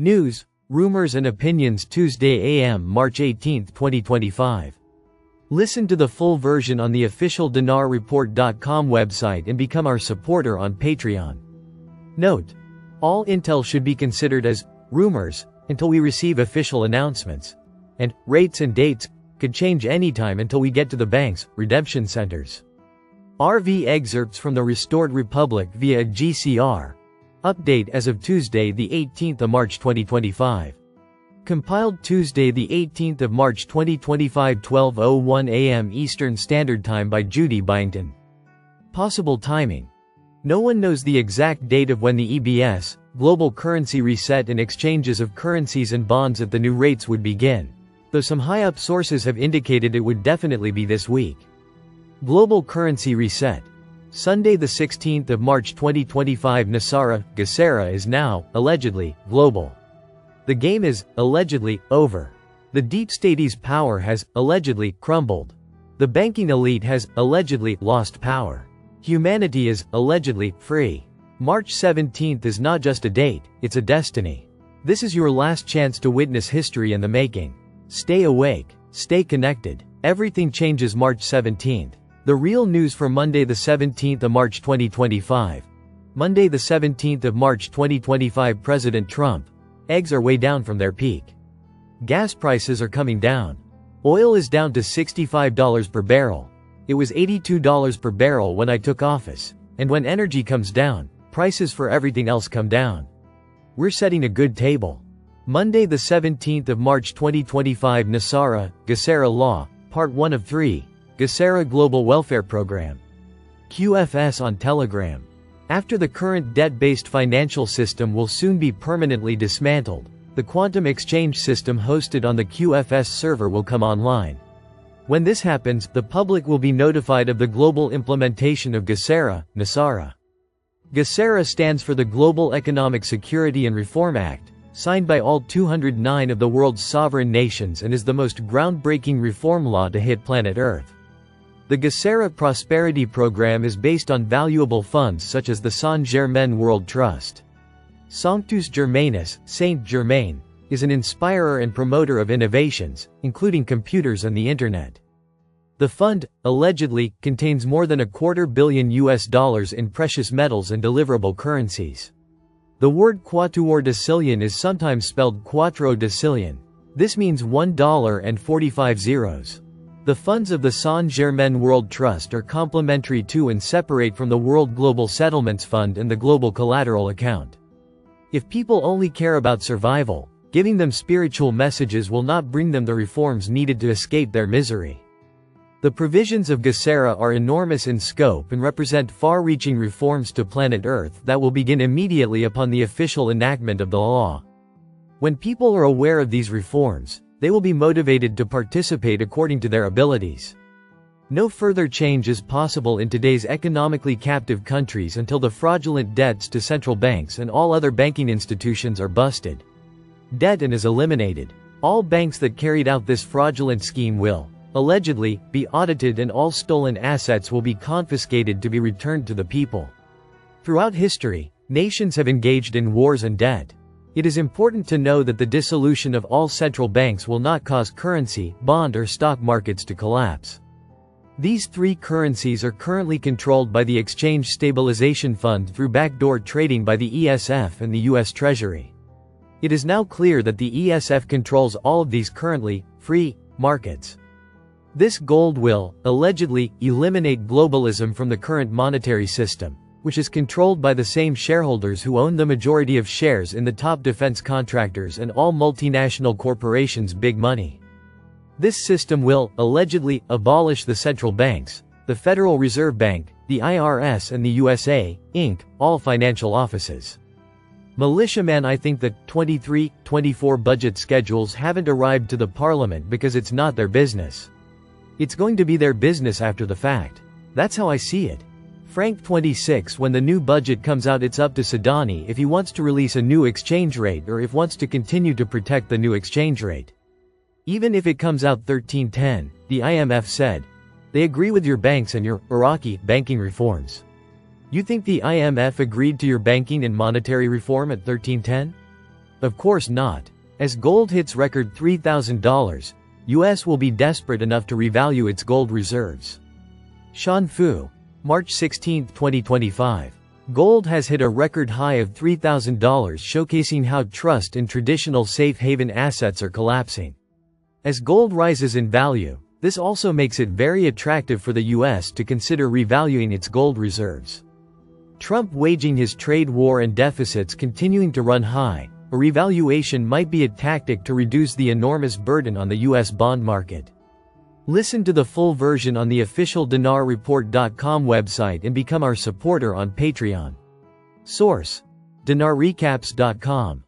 News, rumors and opinions Tuesday AM March 18, 2025. Listen to the full version on the official dinarreport.com website and become our supporter on Patreon. Note: all intel should be considered as rumors until we receive official announcements. And rates and dates could change anytime until we get to the bank's redemption centers. RV excerpts from the Restored Republic via a GCR. Update as of Tuesday the 18th of March 2025. Compiled Tuesday the 18th of March 2025 12:01 a.m. Eastern Standard Time by Judy Byington. Possible timing. No one knows the exact date of when the EBS, global currency reset and exchanges of currencies and bonds at the new rates would begin, though some high-up sources have indicated it would definitely be this week. Global currency reset. Sunday the 16th of March 2025 Nasara, Gesera is now, allegedly, global. The game is, allegedly, over. The deep state's power has, allegedly, crumbled. The banking elite has, allegedly, lost power. Humanity is, allegedly, free. March 17th is not just a date, it's a destiny. This is your last chance to witness history in the making. Stay awake, stay connected. Everything changes March 17th. The real news for Monday the 17th of March 2025. Monday the 17th of March 2025 President Trump. Eggs are way down from their peak. Gas prices are coming down. Oil is down to $65 per barrel. It was $82 per barrel when I took office. And when energy comes down, prices for everything else come down. We're setting a good table. Monday the 17th of March 2025 Nasara, Gesera Law, Part 1 of 3. Gesera Global Welfare Program. QFS on Telegram. After the current debt-based financial system will soon be permanently dismantled, the quantum exchange system hosted on the QFS server will come online. When this happens, the public will be notified of the global implementation of Gesera, Nasara. Gesera stands for the Global Economic Security and Reform Act, signed by all 209 of the world's sovereign nations and is the most groundbreaking reform law to hit planet Earth. The Gesera Prosperity Program is based on valuable funds such as the Saint-Germain World Trust. Sanctus Germanus, Saint Germain, is an inspirer and promoter of innovations, including computers and the internet. The fund, allegedly, contains more than $250 million in precious metals and deliverable currencies. The word quatuor decillion is sometimes spelled quattro decillion. This means $1 and 45 zeros. The funds of the Saint-Germain World Trust are complementary to and separate from the World Global Settlements Fund and the Global Collateral Account. If people only care about survival, giving them spiritual messages will not bring them the reforms needed to escape their misery. The provisions of Gesera are enormous in scope and represent far-reaching reforms to planet Earth that will begin immediately upon the official enactment of the law. When people are aware of these reforms, they will be motivated to participate according to their abilities. No further change is possible in today's economically captive countries until the fraudulent debts to central banks and all other banking institutions are busted. Debt and is eliminated. All banks that carried out this fraudulent scheme will, allegedly, be audited and all stolen assets will be confiscated to be returned to the people. Throughout history, nations have engaged in wars and debt. It is important to know that the dissolution of all central banks will not cause currency, bond or stock markets to collapse. These three currencies are currently controlled by the Exchange Stabilization Fund through backdoor trading by the ESF and the U.S. Treasury. It is now clear that the ESF controls all of these currently free markets. This gold will, allegedly, eliminate globalism from the current monetary system, which is controlled by the same shareholders who own the majority of shares in the top defense contractors and all multinational corporations' big money. This system will, allegedly, abolish the central banks, the Federal Reserve Bank, the IRS and the USA, Inc., all financial offices. Militiaman, I think the 23-24 budget schedules haven't arrived to the parliament because it's not their business. It's going to be their business after the fact. That's how I see it. Frank 26 When the new budget comes out, it's up to Sadani if he wants to release a new exchange rate or if wants to continue to protect the new exchange rate. Even if it comes out 1310, the IMF said, they agree with your banks and your Iraqi banking reforms. You think the IMF agreed to your banking and monetary reform at 1310? Of course not. As gold hits record $3,000, US will be desperate enough to revalue its gold reserves. Sean Fu. March 16, 2025. Gold has hit a record high of $3,000, showcasing how trust in traditional safe haven assets are collapsing. As gold rises in value, this also makes it very attractive for the US to consider revaluing its gold reserves. Trump waging his trade war and deficits continuing to run high, a revaluation might be a tactic to reduce the enormous burden on the US bond market. Listen to the full version on the official dinarreport.com website and become our supporter on Patreon. Source: dinarrecaps.com